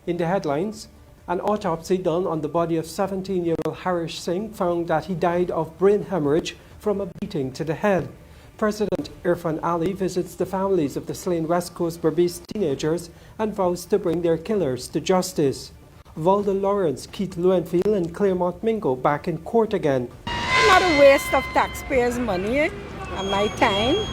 In the headlines, an autopsy done on the body of 17-year-old Harish Singh found that he died of brain hemorrhage from a beating to the head. President Irfan Ali visits the families of the slain West Coast Berbice teenagers and vows to bring their killers to justice. Valda Lawrence, Keith Lowenfield and Claremont Mingo back in court again. Not a waste of taxpayers' money and my time.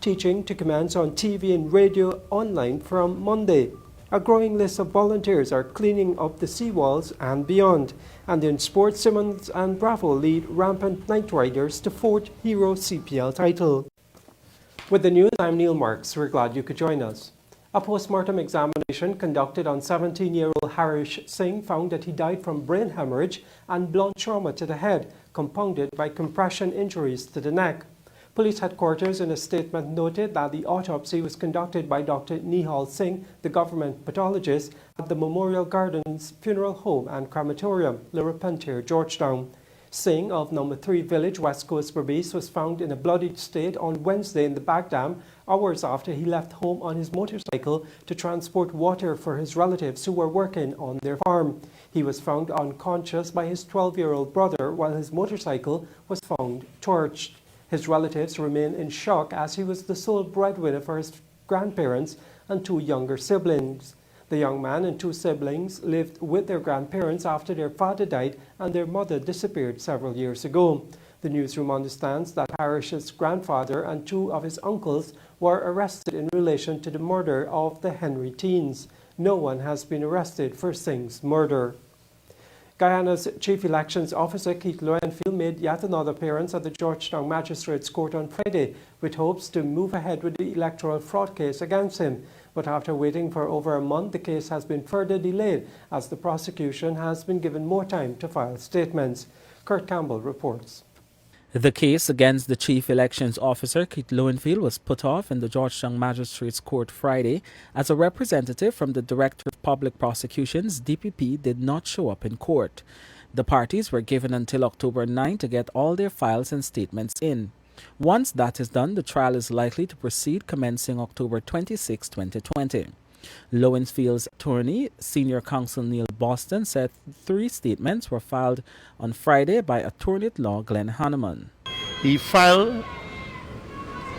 Teaching to commence on TV and radio online from Monday. A growing list of volunteers are cleaning up the seawalls and beyond. And in sports, Simmons and Bravo lead rampant Night Riders to fourth Hero CPL title. With the news, I'm Neil Marks. We're glad you could join us. A post-mortem examination conducted on 17-year-old Harish Singh found that he died from brain hemorrhage and blunt trauma to the head, compounded by compression injuries to the neck. Police headquarters in a statement noted that the autopsy was conducted by Dr. Nihal Singh, the government pathologist, at the Memorial Gardens Funeral Home and Crematorium, Le Repentir, Georgetown. Singh of No. 3 Village, West Coast Berbice, was found in a bloodied state on Wednesday in the back dam, hours after he left home on his motorcycle to transport water for his relatives who were working on their farm. He was found unconscious by his 12-year-old brother while his motorcycle was found torched. His relatives remain in shock as he was the sole breadwinner for his grandparents and two younger siblings. The young man and two siblings lived with their grandparents after their father died and their mother disappeared several years ago. The newsroom understands that Harish's grandfather and two of his uncles were arrested in relation to the murder of the Henry teens. No one has been arrested for Singh's murder. Guyana's Chief Elections Officer Keith Lowenfield made yet another appearance at the Georgetown Magistrates Court on Friday with hopes to move ahead with the electoral fraud case against him. But after waiting for over a month, the case has been further delayed as the prosecution has been given more time to file statements. Kurt Campbell reports. The case against the Chief Elections Officer, Keith Lowenfield, was put off in the Georgetown Magistrates Court Friday as a representative from the Director of Public Prosecutions, DPP, did not show up in court. The parties were given until October 9 to get all their files and statements in. Once that is done, the trial is likely to proceed commencing October 26, 2020. Lowenfield's attorney, Senior Counsel Neil Boston, said 3 statements were filed on Friday by attorney-at-law Glenn Hanneman. He filed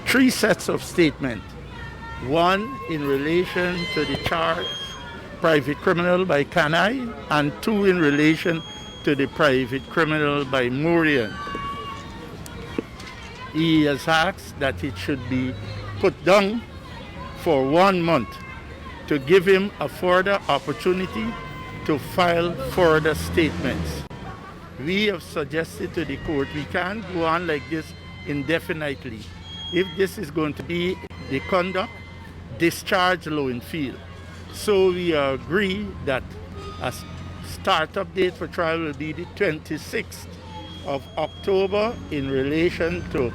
3 sets of statements. One in relation to the charge private criminal by Kanai and 2 in relation to the private criminal by Murian. He has asked that it should be put down for 1 month to give him a further opportunity to file further statements. We have suggested to the court we can't go on like this indefinitely. If this is going to be the conduct, discharge Lowenfield. So we agree that a start-up date for trial will be the 26th of October in relation to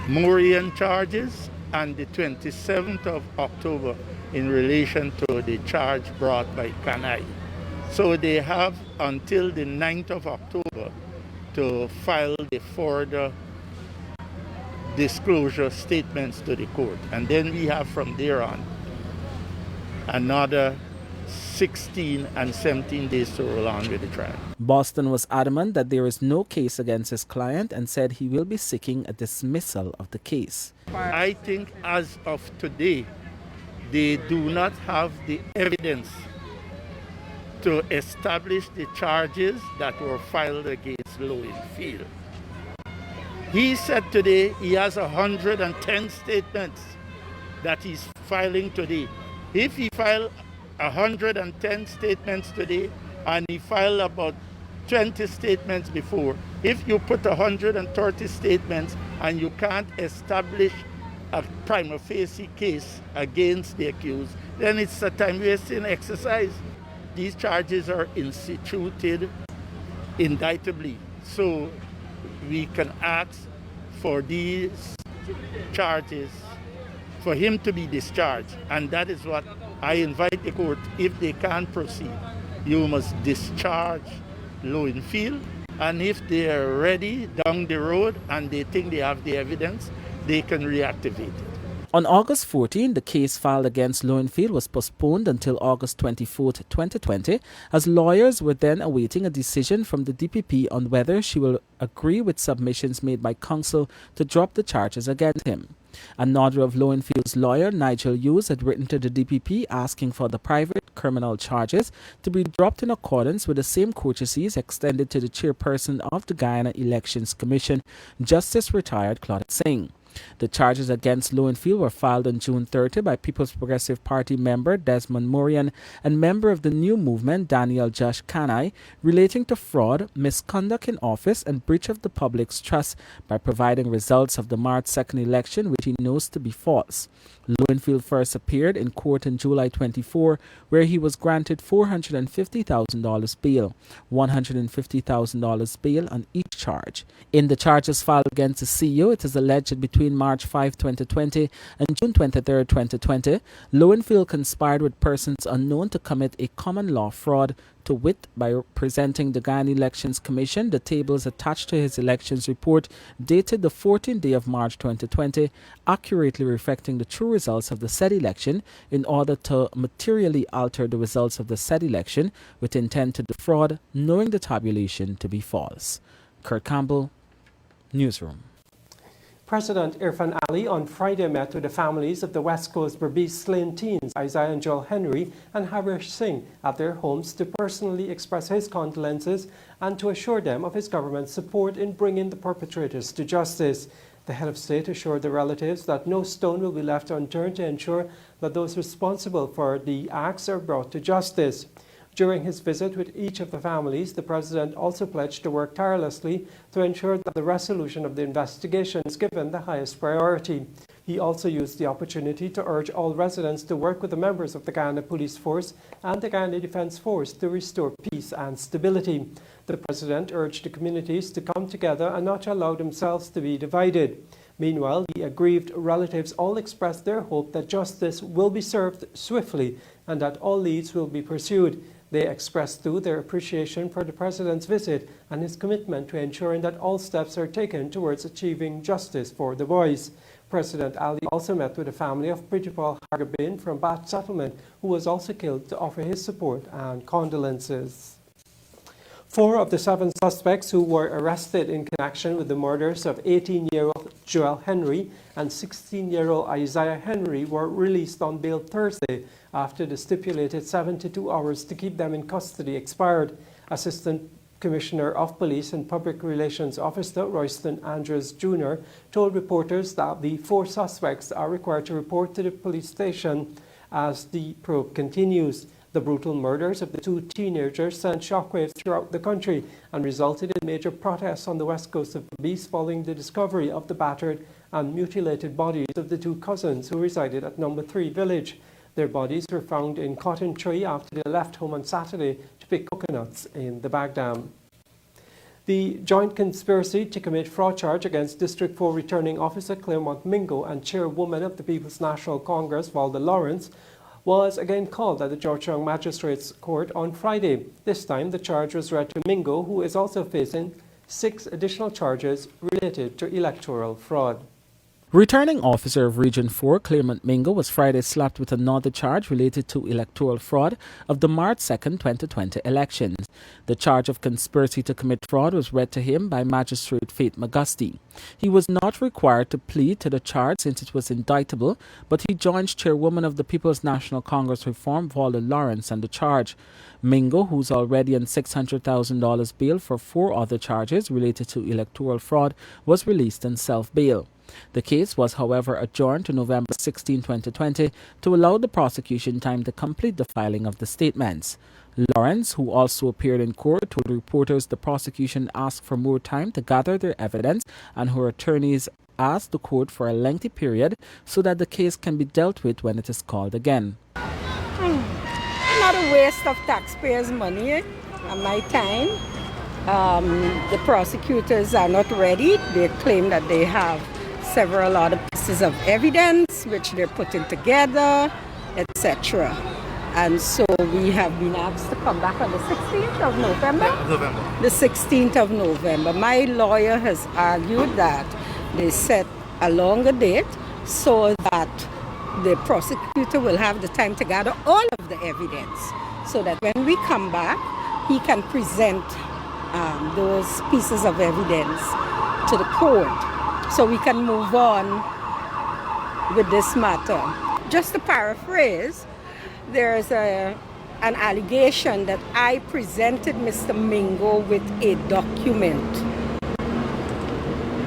Morian charges and the 27th of October in relation to the charge brought by Kanai. So they have until the 9th of October to file the further disclosure statements to the court. And then we have from there on another 16 and 17 days to roll on with the trial. Boston was adamant that there is no case against his client and said he will be seeking a dismissal of the case. I think as of today, they do not have the evidence to establish the charges that were filed against Lowenfield. He said today he has 110 statements that he's filing today. If he filed 110 statements today and he filed about 20 statements before, if you put 130 statements and you can't establish a prima facie case against the accused, then it's a time-wasting exercise. These charges are instituted indictably, so we can ask for these charges for him to be discharged, and that is what I invite the court. If they can't proceed, you must discharge Lowenfield, and if they are ready down the road and they think they have the evidence, they can reactivate it. On August 14, the case filed against Lowenfield was postponed until August 24, 2020, as lawyers were then awaiting a decision from the DPP on whether she will agree with submissions made by counsel to drop the charges against him. Another of Lowenfield's lawyer, Nigel Hughes, had written to the DPP asking for the private criminal charges to be dropped in accordance with the same courtesies extended to the chairperson of the Guyana Elections Commission, Justice Retired Claudette Singh. The charges against Lowenfield were filed on June 30 by People's Progressive Party member Desmond Morian and member of the New Movement Daniel Josh Kanai relating to fraud, misconduct in office, and breach of the public's trust by providing results of the March 2nd election which he knows to be false. Lowenfield first appeared in court in July 24, where he was granted $450,000 bail, $150,000 bail on each charge. In the charges filed against the CEO, it is alleged that between March 5, 2020 and June 23, 2020, Lowenfield conspired with persons unknown to commit a common law fraud, to wit, by presenting the Guyana Elections Commission the tables attached to his elections report dated the 14th day of March 2020, accurately reflecting the true results of the said election in order to materially alter the results of the said election with intent to defraud, knowing the tabulation to be false. Kurt Campbell, Newsroom. President Irfan Ali on Friday met with the families of the West Coast Berbice slain teens Isaiah and Joel Henry and Harish Singh at their homes to personally express his condolences and to assure them of his government's support in bringing the perpetrators to justice. The head of state assured the relatives that no stone will be left unturned to ensure that those responsible for the acts are brought to justice. During his visit with each of the families, the president also pledged to work tirelessly to ensure that the resolution of the investigation is given the highest priority. He also used the opportunity to urge all residents to work with the members of the Guyana Police Force and the Guyana Defence Force to restore peace and stability. The president urged the communities to come together and not allow themselves to be divided. Meanwhile, the aggrieved relatives all expressed their hope that justice will be served swiftly and that all leads will be pursued. They expressed too their appreciation for the president's visit and his commitment to ensuring that all steps are taken towards achieving justice for the boys. President Ali also met with the family of Pritipal Hargabin from Bat Settlement, who was also killed, to offer his support and condolences. 4 of the 7 suspects who were arrested in connection with the murders of 18-year-old Joel Henry and 16-year-old Isaiah Henry were released on bail Thursday after the stipulated 72 hours to keep them in custody expired. Assistant Commissioner of Police and Public Relations Officer Royston Andrews Jr. told reporters that the 4 suspects are required to report to the police station as the probe continues. The brutal murders of the 2 teenagers sent shockwaves throughout the country and resulted in major protests on the west coast of Berbice following the discovery of the battered and mutilated bodies of the 2 cousins who resided at No. 3 Village. Their bodies were found in Cotton Tree after they left home on Saturday to pick coconuts in the bag dam. The joint conspiracy to commit fraud charge against District 4 Returning Officer Claremont Mingo and Chairwoman of the People's National Congress, Valda Lawrence, was again called at the Georgetown Magistrates Court on Friday. This time, the charge was read to Mingo, who is also facing 6 additional charges related to electoral fraud. Returning officer of Region 4, Claremont Mingo, was Friday slapped with another charge related to electoral fraud of the March 2, 2020 elections. The charge of conspiracy to commit fraud was read to him by Magistrate Faith Magusti. He was not required to plead to the charge since it was indictable, but he joins Chairwoman of the People's National Congress Reform, Valda Lawrence, on the charge. Mingo, who's already on $600,000 bail for 4 other charges related to electoral fraud, was released on self-bail. The case was, however, adjourned to November 16, 2020 to allow the prosecution time to complete the filing of the statements. Lawrence, who also appeared in court, told reporters the prosecution asked for more time to gather their evidence and her attorneys asked the court for a lengthy period so that the case can be dealt with when it is called again. Not a waste of taxpayers' money and my time. The prosecutors are not ready. They claim that they have several other pieces of evidence which they're putting together, etc. And so we have been asked to come back on the 16th of November. The 16th of November. My lawyer has argued that they set a longer date so that the prosecutor will have the time to gather all of the evidence so that when we come back, he can present those pieces of evidence to the court so we can move on with this matter. Just to paraphrase, there's an allegation that I presented Mr. Mingo with a document.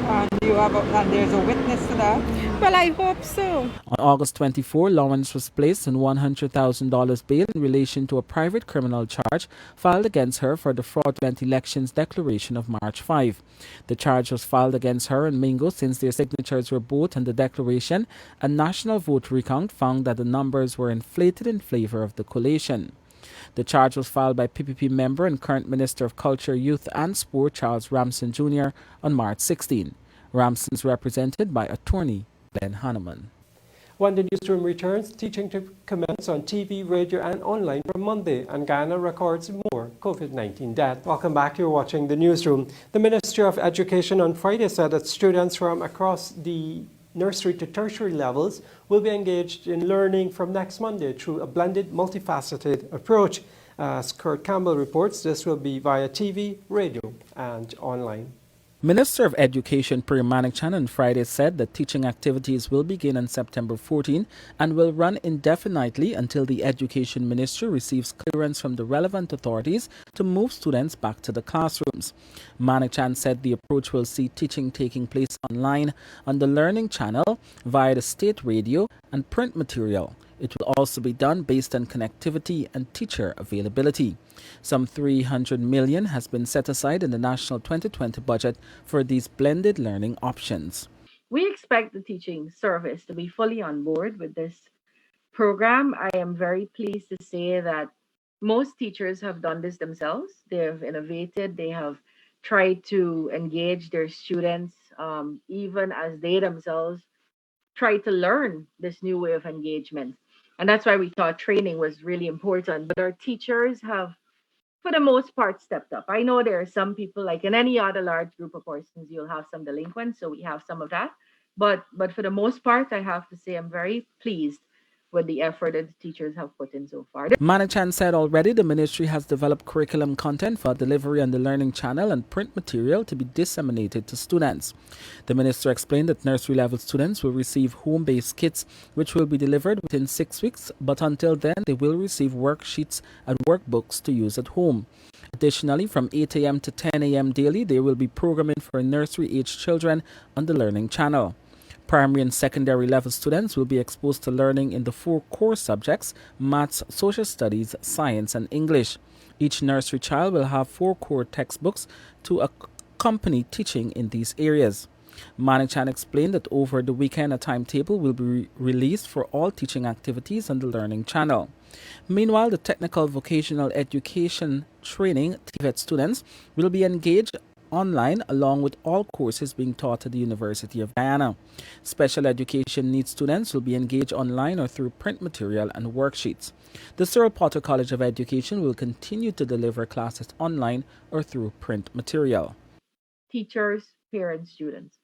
And there's a witness to that? Well, I hope so. On August 24, Lawrence was placed on $100,000 bail in relation to a private criminal charge filed against her for the fraudulent elections declaration of March 5. The charge was filed against her and Mingo since their signatures were both on the declaration. A national vote recount found that the numbers were inflated in favor of the collation. The charge was filed by PPP member and current Minister of Culture, Youth and Sport Charles Ramson Jr. on March 16. Ramson is represented by attorney Ben Hanneman. When the newsroom returns, teaching to commence on TV, radio and online from Monday, and Guyana records more COVID-19 deaths. Welcome back. You're watching the newsroom. The Ministry of Education on Friday said that students from across the nursery to tertiary levels will be engaged in learning from next Monday through a blended, multifaceted approach. As Kurt Campbell reports, this will be via TV, radio and online. Minister of Education Priya Manichan on Friday said that teaching activities will begin on September 14 and will run indefinitely until the Education Ministry receives clearance from the relevant authorities to move students back to the classrooms. Manichan said the approach will see teaching taking place online on the Learning Channel via the state radio and print material. It will also be done based on connectivity and teacher availability. Some $300 million has been set aside in the National 2020 budget for these blended learning options. We expect the teaching service to be fully on board with this program. I am very pleased to say that most teachers have done this themselves. They have innovated. They have tried to engage their students, even as they themselves try to learn this new way of engagement. And that's why we thought training was really important. But our teachers have, for the most part, stepped up. I know there are some people, like in any other large group of persons, you'll have some delinquents, so we have some of that. But for the most part, I have to say I'm very pleased with the effort that the teachers have put in so far. Manichan said already the ministry has developed curriculum content for delivery on the Learning Channel and print material to be disseminated to students. The minister explained that nursery level students will receive home-based kits which will be delivered within 6 weeks, but until then they will receive worksheets and workbooks to use at home. Additionally, from 8 a.m. to 10 a.m. daily, there will be programming for nursery-aged children on the Learning Channel. Primary and secondary level students will be exposed to learning in the 4 core subjects: maths, social studies, science, and English. Each nursery child will have 4 core textbooks to accompany teaching in these areas. Manichan explained that over the weekend a timetable will be released for all teaching activities on the Learning Channel. Meanwhile, the technical vocational education training TVET students will be engaged online along with all courses being taught at the University of Guyana. Special education needs students will be engaged online or through print material and worksheets. The Cyril Potter College of Education will continue to deliver classes online or through print material. Teachers, parents, students.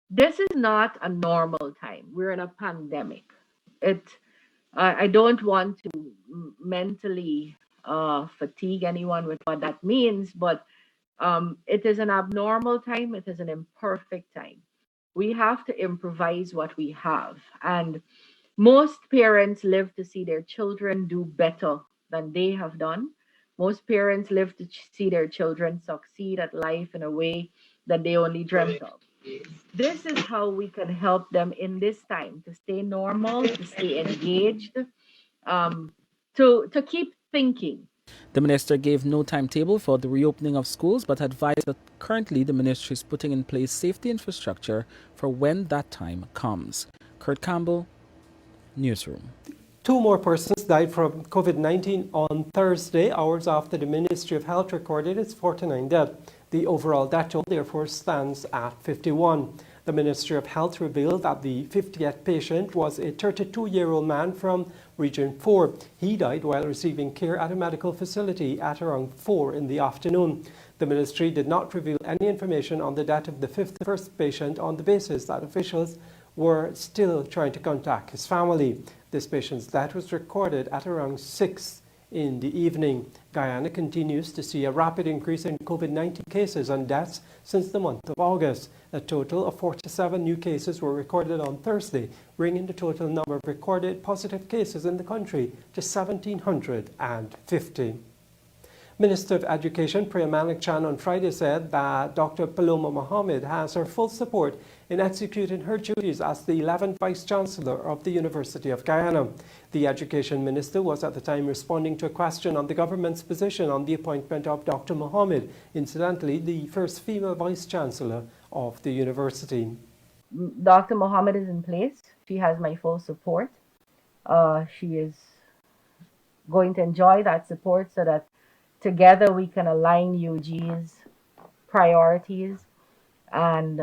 This is not a normal time. We're in a pandemic. I don't want to mentally fatigue anyone with what that means, but it is an abnormal time. It is an imperfect time. We have to improvise what we have. And most parents live to see their children do better than they have done. Most parents live to see their children succeed at life in a way that they only dreamt of. This is how we can help them in this time to stay normal, to stay engaged, to keep thinking. The minister gave no timetable for the reopening of schools but advised that currently the ministry is putting in place safety infrastructure for when that time comes. Kurt Campbell, Newsroom. 2 more persons died from COVID-19 on Thursday, hours after the Ministry of Health recorded its 49 deaths. The overall death toll, therefore, stands at 51. The Ministry of Health revealed that the 50th patient was a 32-year-old man from Region 4. He died while receiving care at a medical facility at around 4 in the afternoon. The ministry did not reveal any information on the death of the 51st patient on the basis that officials were still trying to contact his family. This patient's death was recorded at around 6 in the evening. Guyana continues to see a rapid increase in COVID-19 cases and deaths since the month of August. A total of 47 new cases were recorded on Thursday, bringing the total number of recorded positive cases in the country to 1,750. Minister of Education Priya Manik-Chan on Friday said that Dr. Paloma Mohammed has her full support in executing her duties as the 11th Vice-Chancellor of the University of Guyana. The Education Minister was at the time responding to a question on the government's position on the appointment of Dr. Mohammed, incidentally the first female Vice-Chancellor of the university. Dr. Mohammed is in place. She has my full support. She is going to enjoy that support so that together we can align UG's priorities and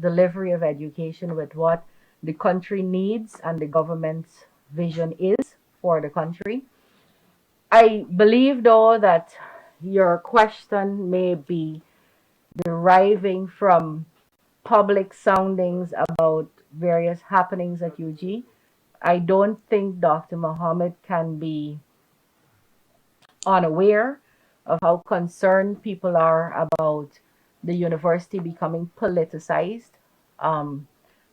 delivery of education with what the country needs and the government's vision is for the country. I believe, though, that your question may be deriving from public soundings about various happenings at UG. I don't think Dr. Mohammed can be unaware of how concerned people are about the university becoming politicized. And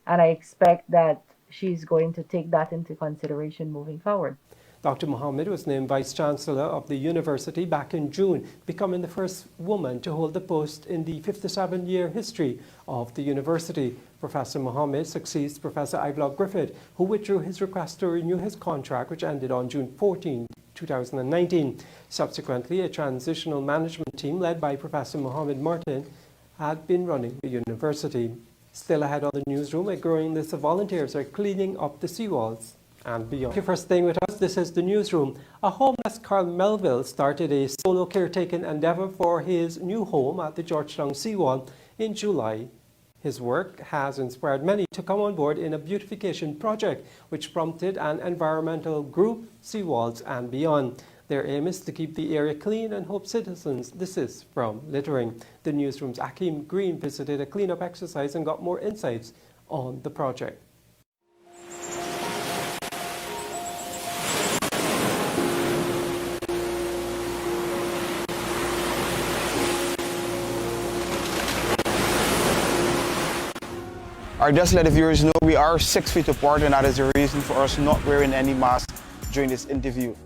I expect that she's going to take that into consideration moving forward. Dr. Mohammed was named Vice-Chancellor of the university back in June, becoming the first woman to hold the post in the 57-year history of the university. Professor Mohammed succeeds Professor Ivlog Griffith, who withdrew his request to renew his contract, which ended on June 14, 2019. Subsequently, a transitional management team led by Professor Mohammed Martin had been running the university. Still ahead on the newsroom, a growing list of volunteers are cleaning up the seawalls and beyond. Thank you for staying with us. This is the newsroom. A homeless Carl Melville started a solo caretaking endeavor for his new home at the Georgetown seawall in July. His work has inspired many to come on board in a beautification project, which prompted an environmental group, Seawalls and Beyond. Their aim is to keep the area clean and hope citizens desist from littering. The newsroom's Akeem Green visited a cleanup exercise and got more insights on the project. Our just let the viewers know we are 6 feet apart, and that is the reason for us not wearing any mask during this interview.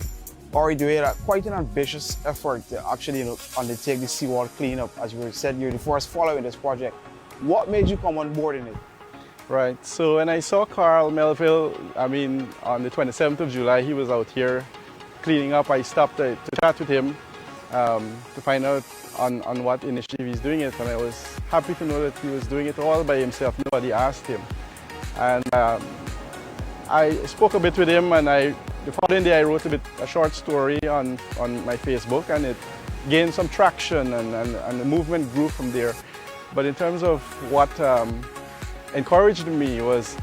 Or we had quite an ambitious effort to actually undertake the seawall cleanup. As you said, you're the first following this project. What made you come on board in it? Right, so when I saw Carl Melville, on the 27th of July, he was out here cleaning up. I stopped to chat with him to find out on what initiative he's doing it, and I was happy to know that he was doing it all by himself. Nobody asked him. And I spoke a bit with him, and the following day I wrote a short story on my Facebook, and it gained some traction, and the movement grew from there. But in terms of what encouraged me was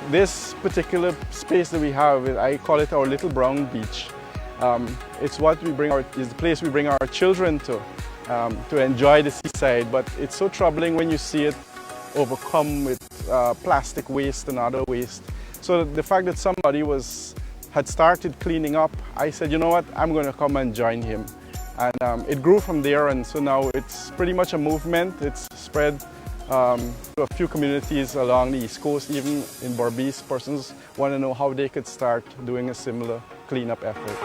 this particular space that we have. I call it our little brown beach. It's the place we bring our children to enjoy the seaside, but it's so troubling when you see it overcome with plastic waste and other waste. So the fact that somebody had started cleaning up, I said, you know what, I'm going to come and join him. And it grew from there, and so now it's pretty much a movement. It's spread to a few communities along the East Coast, even in Berbice. Persons want to know how they could start doing a similar cleanup effort.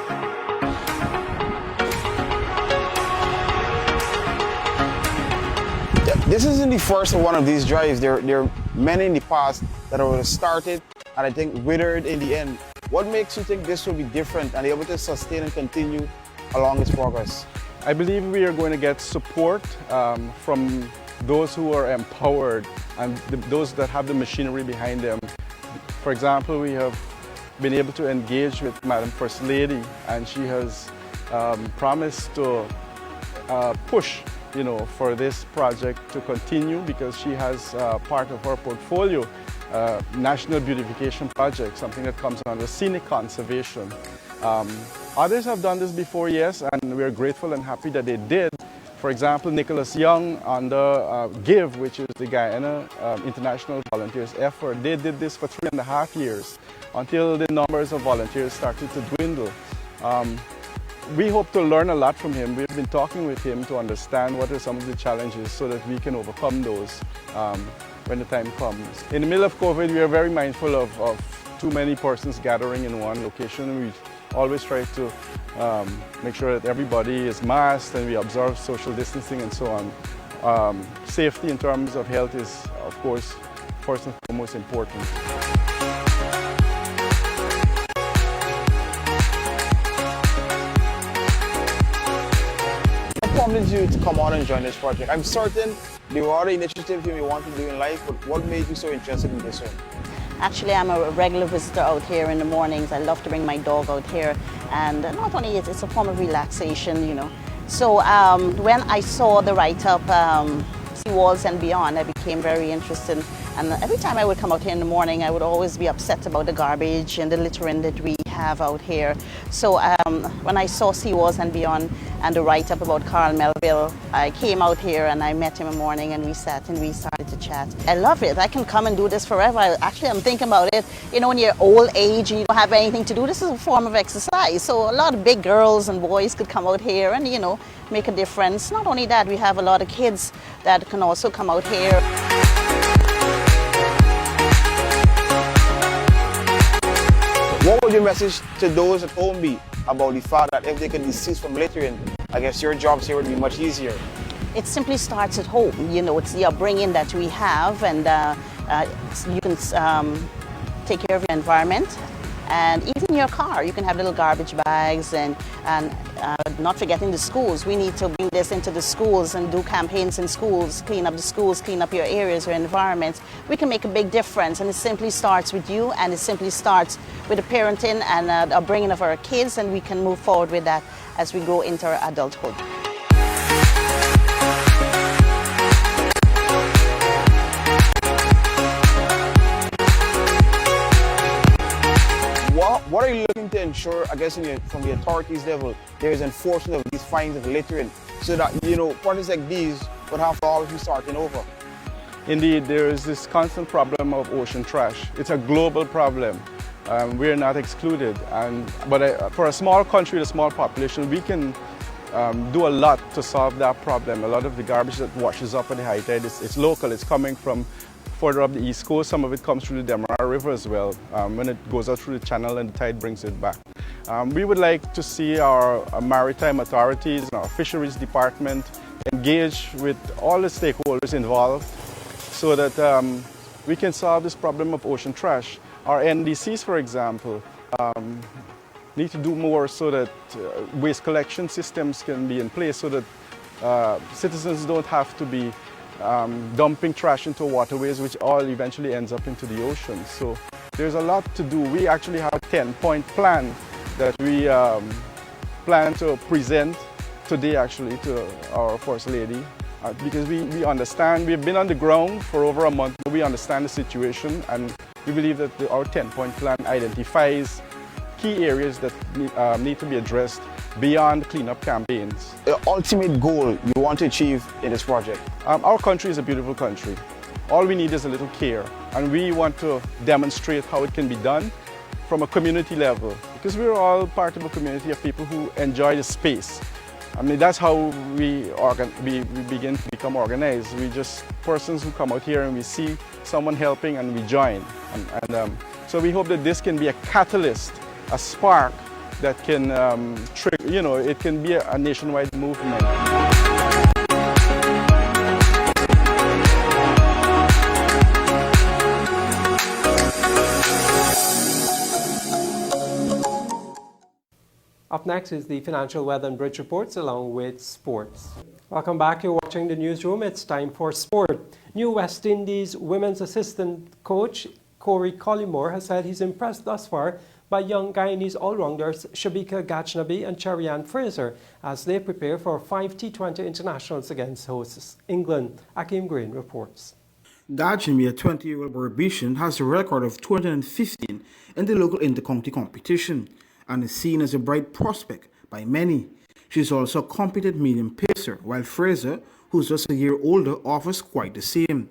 This isn't the first one of these drives. There are many in the past that were started and I think withered in the end. What makes you think this will be different and able to sustain and continue along its progress? I believe we are going to get support from those who are empowered and those that have the machinery behind them. For example, we have been able to engage with Madam First Lady, and she has promised to push for this project to continue, because she has part of her portfolio, National Beautification Project, something that comes under scenic conservation. Others have done this before, yes, and we're grateful and happy that they did. For example, Nicholas Young under GIVE, which is the Guyana International Volunteers Effort, they did this for 3.5 years until the numbers of volunteers started to dwindle. We hope to learn a lot from him. We've been talking with him to understand what are some of the challenges so that we can overcome those when the time comes. In the middle of COVID, we are very mindful of too many persons gathering in one location. We always try to make sure that everybody is masked and we observe social distancing and so on. Safety in terms of health is, of course, first and foremost important. What prompted you to come on and join this project? I'm certain there were other initiatives you may want to do in life, but what made you so interested in this one? Actually, I'm a regular visitor out here in the mornings. I love to bring my dog out here, and not only it's a form of relaxation, you know. So when I saw the write-up, Seawalls and Beyond, I became very interested. And every time I would come out here in the morning, I would always be upset about the garbage and the littering that we have out here. So when I saw Seawalls and Beyond and the write-up about Carl Melville, I came out here and I met him in the morning and we sat and we started to chat. I love it. I can come and do this forever. Actually, I'm thinking about it. You know, when you're old age and you don't have anything to do, this is a form of exercise. So a lot of big girls and boys could come out here and, you know, make a difference. Not only that, we have a lot of kids that can also come out here. What would your message to those at home be about the fact that if they can desist from littering, I guess your jobs here would be much easier? It simply starts at home. You know, it's the upbringing that we have, and you can take care of your environment. And even your car, you can have little garbage bags, and not forgetting the schools. We need to bring this into the schools and do campaigns in schools, clean up the schools, clean up your areas, your environments. We can make a big difference, and it simply starts with you, and it simply starts with the parenting and upbringing of our kids, and we can move forward with that as we grow into our adulthood. What are you looking to ensure, I guess, from the authorities level, there is enforcement of these fines of littering so that, you know, projects like these would have to always be starting over? Indeed, there is this constant problem of ocean trash. It's a global problem. We're not excluded. But for a small country with a small population, we can do a lot to solve that problem. A lot of the garbage that washes up at the high tide, it's local. It's coming from further up the east coast. Some of it comes through the Demerara River as well, when it goes out through the channel and the tide brings it back. We would like to see our maritime authorities and our fisheries department engage with all the stakeholders involved so that we can solve this problem of ocean trash. Our NDCs, for example, need to do more so that waste collection systems can be in place so that citizens don't have to be dumping trash into waterways, which all eventually ends up into the ocean. So there's a lot to do. We actually have a 10-point plan that we plan to present today actually to our First Lady because we understand, we've been on the ground for over a month, we understand the situation, and we believe that our 10-point plan identifies key areas that need to be addressed beyond cleanup campaigns. The ultimate goal you want to achieve in this project? Our country is a beautiful country. All we need is a little care, and we want to demonstrate how it can be done from a community level, because we're all part of a community of people who enjoy the space. I mean, that's how we begin to become organized. We just persons who come out here and we see someone helping and we join. So we hope that this can be a catalyst, a spark that can trigger, you know, it can be a nationwide movement. Up next is the financial weather and bridge reports along with sports. Welcome back. You're watching the newsroom. It's time for sport. New West Indies women's assistant coach Corey Collymore has said he's impressed thus far by young Guyanese all-rounders Shabika Gajnabi and Cherianne Fraser as they prepare for 5 T20 internationals against hosts England. Akim Green reports. Gajnabi, a 20-year-old Barbadian, has a record of 215 in the local inter-county competition and is seen as a bright prospect by many. She is also a competent medium pacer, while Fraser, who's just a year older, offers quite the same.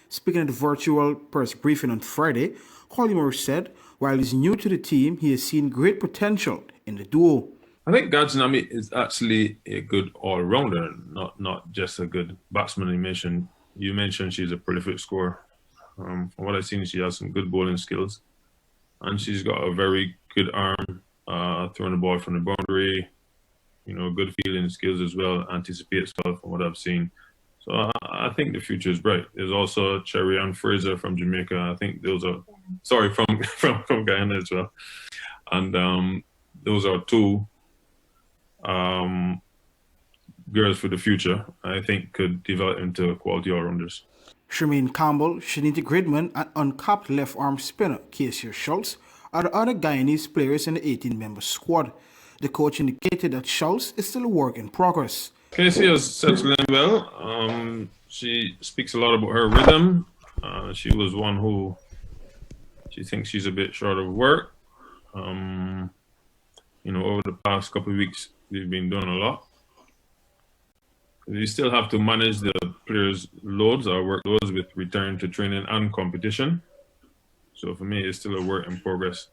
Speaking at the virtual press briefing on Friday, Collymore said while he's new to the team, he has seen great potential in the duo. I think Gadzinami is actually a good all-rounder, not just a good batsman. You mentioned she's a prolific scorer. From what I've seen, she has some good bowling skills, and she's got a very good arm, throwing the ball from the boundary. Good fielding skills as well, anticipates well from what I've seen. So I think the future is bright. There's also Cherry Ann Fraser from Jamaica. I think those are, from Guyana as well. And those are two girls for the future, I think could develop into quality all-rounders. Shermaine Campbell, Shanita Gridman, and uncapped left-arm spinner Casey Schultz are the other Guyanese players in the 18-member squad. The coach indicated that Schultz is still a work in progress. Casey has settled in well. She speaks a lot about her rhythm. She was one who she thinks she's a bit short of work. Over the past couple of weeks, we've been doing a lot. We still have to manage the players' loads, our workloads, with return to training and competition. So for me, it's still a work in progress.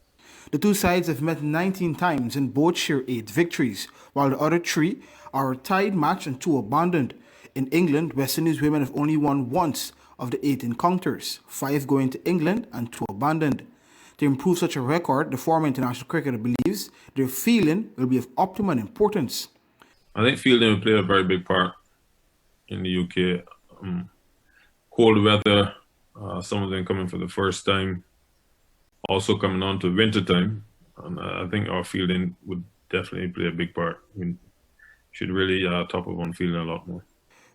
The two sides have met 19 times and both share 8 victories, while the other 3 are a tied match and 2 abandoned. In England, West Indies women have only won once of the 8 encounters, 5 going to England and 2 abandoned. To improve such a record, the former international cricketer believes their fielding will be of optimum importance. I think fielding will play a very big part in the UK. Cold weather, some of them coming for the first time, also coming on to winter time, and I think our fielding would definitely play a big part. Should really top up on fielding a lot more.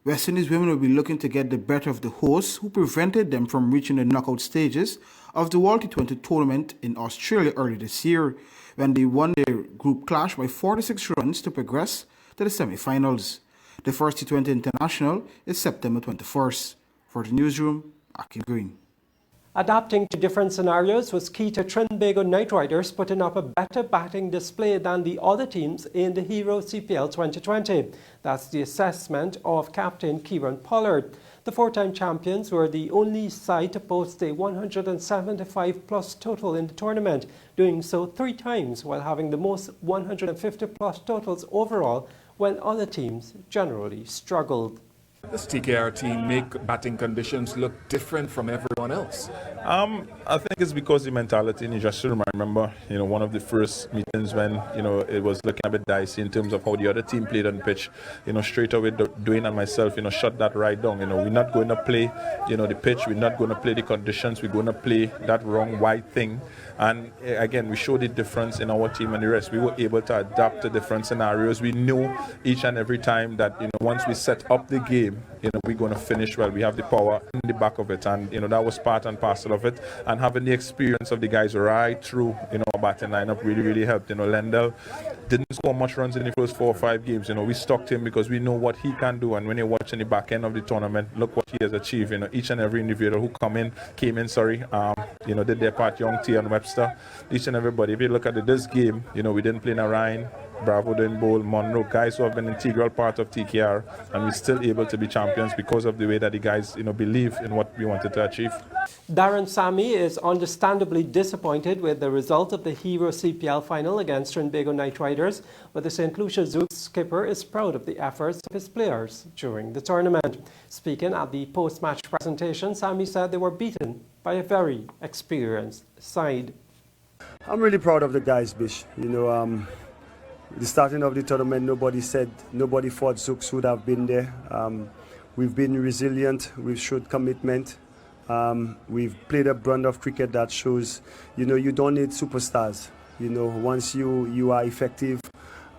West Indies women will be looking to get the better of the hosts who prevented them from reaching the knockout stages of the World T20 tournament in Australia early this year, when they won their group clash by 46 runs to progress to the semi-finals. The first T20 international is September 21st. For the newsroom, Akin Green. Adapting to different scenarios was key to Trinbago Knight Riders putting up a better batting display than the other teams in the Hero CPL 2020. That's the assessment of Captain Kieran Pollard. The 4-time champions were the only side to post a 175-plus total in the tournament, doing so 3 times while having the most 150-plus totals overall when other teams generally struggled. This TKR team make batting conditions look different from everyone else? I think it's because the mentality, and you just remember, one of the first meetings when, it was looking a bit dicey in terms of how the other team played on the pitch, straight away Dwayne and myself, shut that right down. We're not going to play, the pitch, we're not going to play the conditions, we're going to play that wrong wide thing. And again, we showed the difference in our team and the rest. We were able to adapt to different scenarios. We knew each and every time that, once we set up the game, we're going to finish well. We have the power in the back of it, and that was part and parcel of it. And having the experience of the guys right through, our batting lineup really helped. Lendl didn't score much runs in the first 4 or 5 games. We stuck to him because we know what he can do. And when you're watching the back end of the tournament, look what he has achieved. Each and every individual who came in, did their part. Young T and Webster, each and everybody. If you look at this game, we didn't play Narayan, Bravo didn't bowl, Monroe, guys who have been an integral part of TKR, and we're still able to be champions because of the way that the guys, believe in what we wanted to achieve. Darren Sammy is understandably disappointed with the result of the Hero CPL final against Trinbago Knight Riders, but the St. Lucia Zoo skipper is proud of the efforts of his players during the tournament. Speaking at the post-match presentation, Sammy said they were beaten by a very experienced side. I'm really proud of the guys, Bish. The starting of the tournament, nobody thought Zooks would have been there. We've been resilient, we've showed commitment. We've played a brand of cricket that shows, you don't need superstars. Once you are effective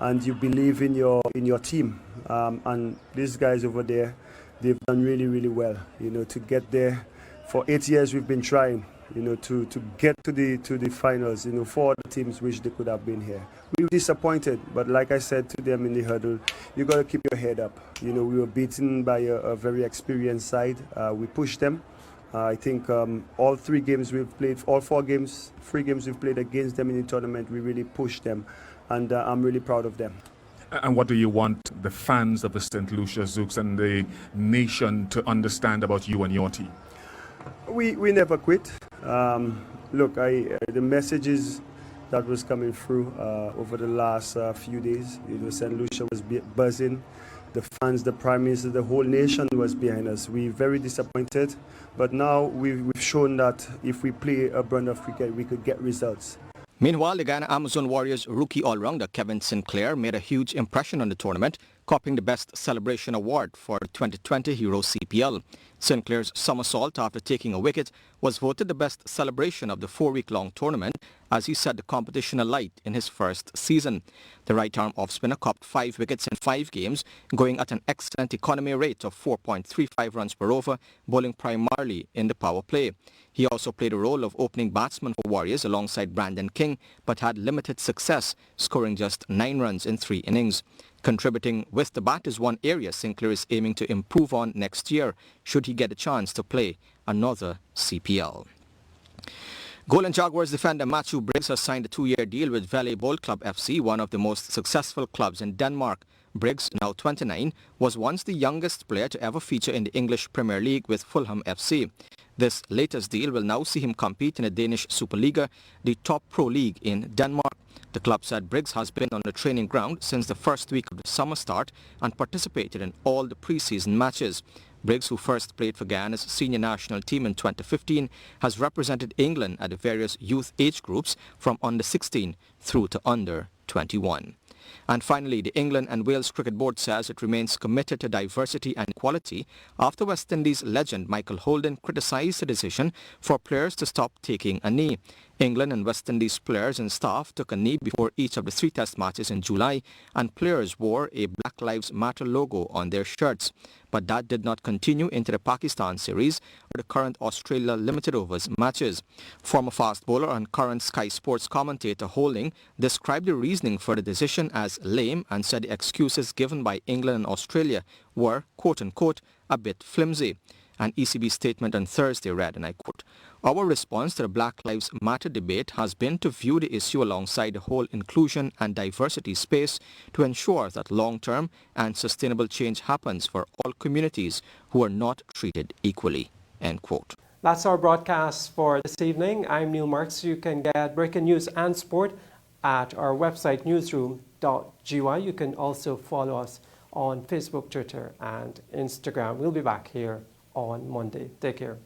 and you believe in your team. And these guys over there, they've done really well. To get there. For 8 years we've been trying. To get to the finals. 4 other teams wish they could have been here. We were disappointed, but like I said to them in the hurdle, you got to keep your head up. We were beaten by a very experienced side. We pushed them. I think all 3 games we've played, all 3 games we've played against them in the tournament, we really pushed them, and I'm really proud of them. And what do you want the fans of the St. Lucia Zouks and the nation to understand about you and your team? We never quit. Look, the messages that was coming through over the last few days, St. Lucia was buzzing. The fans, the Prime Minister, the whole nation was behind us. We're very disappointed, but now we've shown that if we play a brand of cricket, we could get results. Meanwhile, the Guyana Amazon Warriors rookie all-rounder Kevin Sinclair made a huge impression on the tournament, copying the Best Celebration Award for the 2020 Hero CPL. Sinclair's somersault after taking a wicket was voted the best celebration of the 4-week-long tournament as he set the competition alight in his first season. The right-arm off-spinner copped 5 wickets in 5 games, going at an excellent economy rate of 4.35 runs per over, bowling primarily in the power play. He also played a role of opening batsman for Warriors alongside Brandon King, but had limited success, scoring just 9 runs in 3 innings. Contributing with the bat is one area Sinclair is aiming to improve on next year, should he get a chance to play another CPL. Golden Jaguars defender Matthew Briggs has signed a 2-year deal with Volleyball Club FC, one of the most successful clubs in Denmark. Briggs, now 29, was once the youngest player to ever feature in the English Premier League with Fulham FC. This latest deal will now see him compete in the Danish Superliga, the top pro league in Denmark. The club said Briggs has been on the training ground since the first week of the summer start and participated in all the pre-season matches. Briggs, who first played for Guyana's senior national team in 2015, has represented England at the various youth age groups from under 16 through to under 21. And finally, the England and Wales Cricket Board says it remains committed to diversity and equality after West Indies legend Michael Holden criticised the decision for players to stop taking a knee. England and West Indies players and staff took a knee before each of the 3 test matches in July, and players wore a Black Lives Matter logo on their shirts. But that did not continue into the Pakistan series or the current Australia Limited Overs matches. Former fast bowler and current Sky Sports commentator Holding described the reasoning for the decision as lame and said the excuses given by England and Australia were, quote-unquote, a bit flimsy. An ECB statement on Thursday read, and I quote, "Our response to the Black Lives Matter debate has been to view the issue alongside the whole inclusion and diversity space to ensure that long-term and sustainable change happens for all communities who are not treated equally." End quote. That's our broadcast for this evening. I'm Neil Marks. You can get breaking news and sport at our website newsroom.gy. You can also follow us on Facebook, Twitter and Instagram. We'll be back here on Monday. Take care.